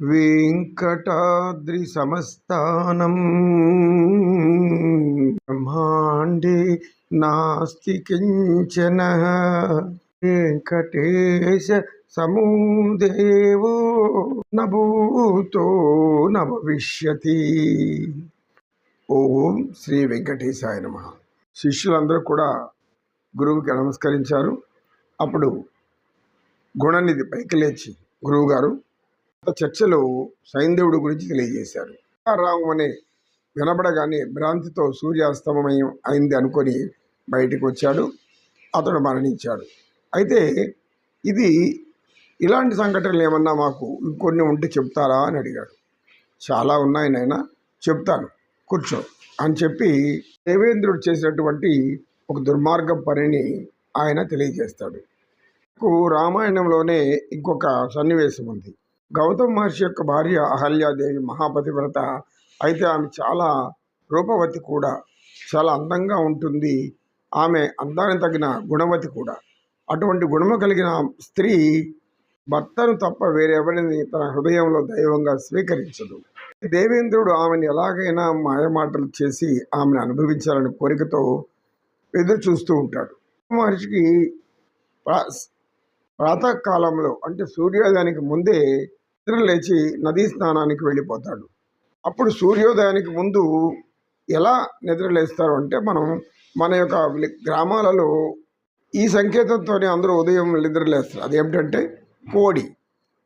వెంకటాద్రి సమస్తానం బ్రహ్మాండే నాస్తి కించన వెంకటేశ సమో దేవో న భూతో న భవిష్యతి. ఓం శ్రీ వెంకటేశాయ నమః. శిష్యులందరూ కూడా గురువుకి నమస్కరించారు. అప్పుడు గుణనిధి పైకి లేచి గురువుగారు చర్చలో సైంధవుడి గురించి తెలియజేశారు. రామం అనే వినబడగానే భ్రాంతితో సూర్యాస్తమయం అయింది అనుకొని బయటికి వచ్చాడు. అతడు మరణించాడు. అయితే ఇది ఇలాంటి సంఘటనలు ఏమన్నా మాకు ఇంకొన్ని ఉంటే చెప్తారా అని అడిగాడు. చాలా ఉన్నాయి నాయన, చెప్తాను, కూర్చో అని చెప్పి దేవేంద్రుడు చేసినటువంటి ఒక దుర్మార్గం పనిని ఆయన తెలియజేస్తాడు. రామాయణంలోనే ఇంకొక సన్నివేశం ఉంది. గౌతమ మహర్షి యొక్క భార్య అహల్యాదేవి మహాపతివ్రత. అయితే ఆమె చాలా రూపవతి కూడా, చాలా అందంగా ఉంటుంది. ఆమె అందానికి తగిన గుణవతి కూడా. అటువంటి గుణము కలిగిన స్త్రీ భర్తను తప్ప వేరెవరిని తన హృదయంలో దైవంగా స్వీకరించదు. దేవేంద్రుడు ఆమెను ఎలాగైనా మాయమాటలు చేసి ఆమెను అనుభవించాలని కోరికతో ఎదురు చూస్తూ ఉంటాడు. మహర్షికి ప్రాతకాలంలో అంటే సూర్యోదయానికి ముందే నిద్ర లేచి నదీ స్నానానికి వెళ్ళిపోతాడు. అప్పుడు సూర్యోదయానికి ముందు ఎలా నిద్ర లేస్తారు అంటే, మన యొక్క గ్రామాలలో ఈ సంకేతంతోనే అందరూ ఉదయం నిద్ర లేస్తారు. అదేమిటంటే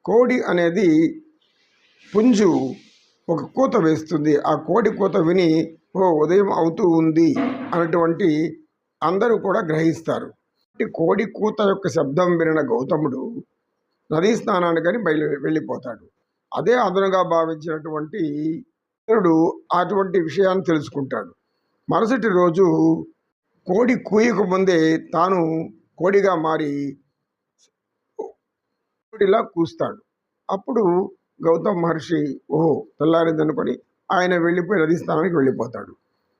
కోడి అనేది పుంజు ఒక కూత వేస్తుంది. ఆ కోడి కూత విని ఉదయం అవుతూ ఉంది అన్నటువంటి అందరూ కూడా గ్రహిస్తారు. కోడి కూత యొక్క శబ్దం వినిన గౌతముడు నదీ స్నానానికని వెళ్ళిపోతాడు. అదే అదనుగా భావించినటువంటి ఇంద్రుడు అటువంటి విషయాన్ని తెలుసుకుంటాడు. మరుసటి రోజు కోడి కూయక ముందే తాను కోడిగా మారి కోడిలా కూస్తాడు. అప్పుడు గౌతమ మహర్షి తెల్లారిందనుకొని ఆయన వెళ్ళిపోయి నదీ స్నానానికి వెళ్ళిపోతాడు.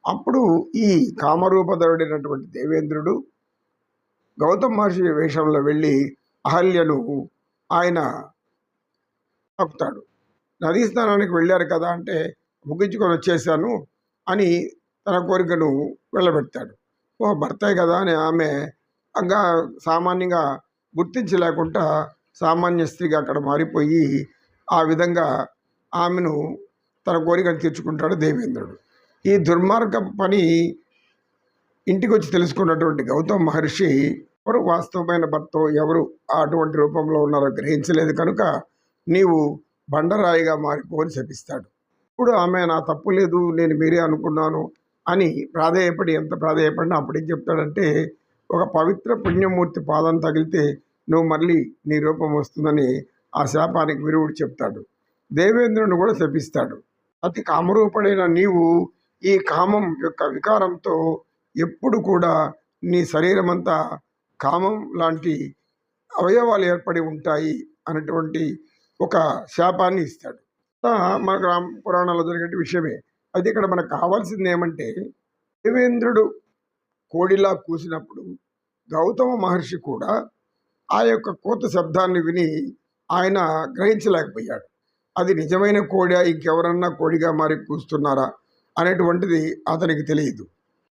అప్పుడు ఈ కామరూపధరుడైనటువంటి దేవేంద్రుడు గౌతమ మహర్షి వేషంలో వెళ్ళి అహల్యను ఆయన ఆపుతాడు. నదీ స్నానానికి వెళ్ళారు కదా అంటే, ముగించుకొని వచ్చేసాను అని తన కోరికను వెళ్ళబెడతాడు. భర్తే కదా అని ఆమె ఇంకా సామాన్యంగా గుర్తించలేకుండా సామాన్య స్త్రీగా అక్కడ మారిపోయి ఆ విధంగా ఆమెను తన కోరికను తీర్చుకుంటాడు దేవేంద్రుడు. ఈ దుర్మార్గ పని ఇంటికి వచ్చి తెలుసుకున్నటువంటి గౌతమ మహర్షి ఎవరు వాస్తవమైన భర్త, ఎవరు అటువంటి రూపంలో ఉన్నారో గ్రహించలేదు కనుక నీవు బండరాయిగా మారిపోని శపిస్తాడు. ఇప్పుడు ఆమె నా తప్పు లేదు, నేను మీరే అనుకున్నాను అని ప్రాధేయపడి ఎంత ప్రాధేయపడినా అప్పుడేం చెప్తాడంటే, ఒక పవిత్ర పుణ్యమూర్తి పాదం తగిలితే నువ్వు మళ్ళీ నీ రూపం వస్తుందని ఆ శాపానికి విరుగుడు చెప్తాడు. దేవేంద్రుని కూడా శపిస్తాడు. అతి కామరూపుడైన నీవు ఈ కామం యొక్క వికారంతో ఎప్పుడు కూడా నీ శరీరం అంతా కామం లాంటి అవయవాలు ఏర్పడి ఉంటాయి అన్నటువంటి ఒక శాపాన్ని ఇస్తాడు. మన పురాణాల్లో జరిగే విషయమే. అయితే ఇక్కడ మనకు కావాల్సింది ఏమంటే, దేవేంద్రుడు కోడిలా కూసినప్పుడు గౌతమ మహర్షి కూడా ఆ యొక్క కూత శబ్దాన్ని విని ఆయన గ్రహించలేకపోయాడు. అది నిజమైన కోడా, ఇంకెవరన్నా కోడిగా మారి కూస్తున్నారా అనేటువంటిది అతనికి తెలియదు.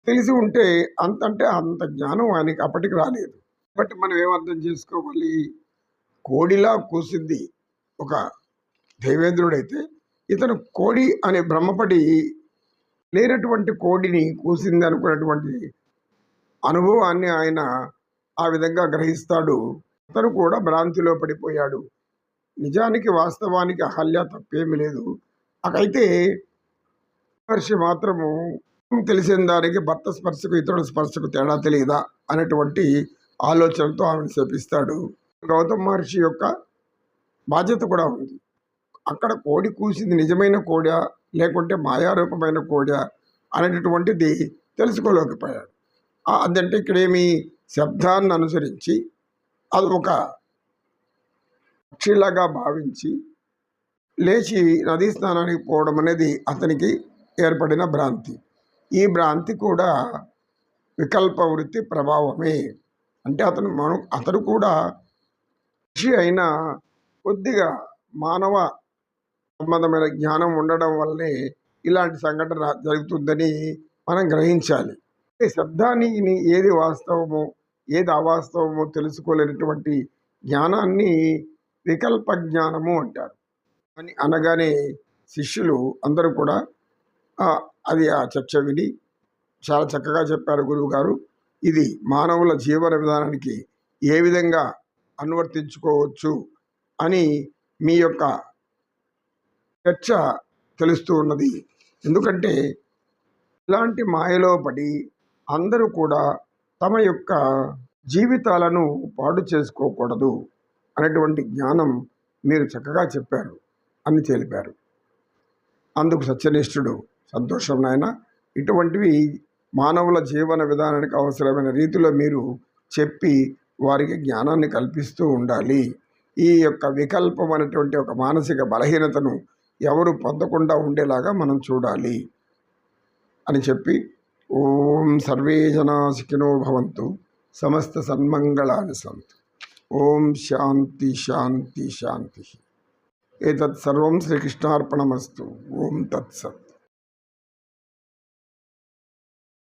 తెలిసి ఉంటే అంత జ్ఞానం ఆయనకి అప్పటికి రాలేదు. బట్ మనం ఏమర్థం చేసుకోవాలి, కోడిలా కూసింది ఒక దేవేంద్రుడైతే ఇతను కోడి అనే భ్రమపడి లేనటువంటి కోడిని కూసింది అనుకున్నటువంటి అనుభవాన్ని ఆయన ఆ విధంగా గ్రహిస్తాడు. అతను కూడా భ్రాంతిలో పడిపోయాడు. నిజానికి వాస్తవానికి అహల్య తప్పేమీ లేదు. అకైతే మహర్షి మాత్రము తెలిసిన దానికి భర్త స్పర్శకు ఇతరుల స్పర్శకు తేడా తెలియదా అనేటువంటి ఆలోచనతో ఆమెను శపిస్తాడు. గౌతమ మహర్షి యొక్క బాధ్యత కూడా ఉంది. అక్కడ కోడి కూసింది నిజమైన కోడా లేకుంటే మాయారూపమైన కోడా అనేటటువంటిది తెలుసుకోలేకపోయాడు. అదంటే ఇక్కడేమి శబ్దాన్ని అనుసరించి అది ఒక పక్షిలాగా భావించి లేచి నదీ స్నానానికి పోవడం అనేది అతనికి ఏర్పడిన భ్రాంతి. ఈ భ్రాంతి కూడా వికల్ప వృత్తి ప్రభావమే. అంటే అతను కూడా ఋషి అయినా కొద్దిగా మానవ సంబంధమైన జ్ఞానం ఉండడం వల్లనే ఇలాంటి సంఘటన జరుగుతుందని మనం గ్రహించాలి. ఈ శబ్దాన్ని ఏది వాస్తవమో, ఏది అవాస్తవమో తెలుసుకోలేనటువంటి జ్ఞానాన్ని వికల్ప జ్ఞానము అంటారు. అని అనగానే శిష్యులు అందరూ కూడా ఆ చర్చ విని చాలా చక్కగా చెప్పారు గురువుగారు. ఇది మానవుల జీవన విధానానికి ఏ విధంగా అనువర్తించుకోవచ్చు అని మీ యొక్క చర్చ తెలుస్తూ ఉన్నది. ఎందుకంటే ఇలాంటి మాయలో పడి అందరూ కూడా తమ యొక్క జీవితాలను పాడు చేసుకోకూడదు అనేటువంటి జ్ఞానం మీరు చక్కగా చెప్పారు అని తెలిపారు. అందుకు సత్యనిష్ఠుడు సంతోషం నాయన. ఇటువంటివి మానవుల జీవన విధానానికి అవసరమైన రీతిలో మీరు చెప్పి వారికి జ్ఞానాన్ని కల్పిస్తూ ఉండాలి. ఈ యొక్క వికల్పమైనటువంటి ఒక మానసిక బలహీనతను ఎవరు పొందకుండా ఉండేలాగా మనం చూడాలి అని చెప్పి, ఓం సర్వే జనా సుఖినో భవంతు, సమస్త సన్మంగళాని సంతు. ఓం శాంతి శాంతి శాంతి. ఏతత్ సర్వం శ్రీకృష్ణార్పణమస్తు. ఓం తత్సత్.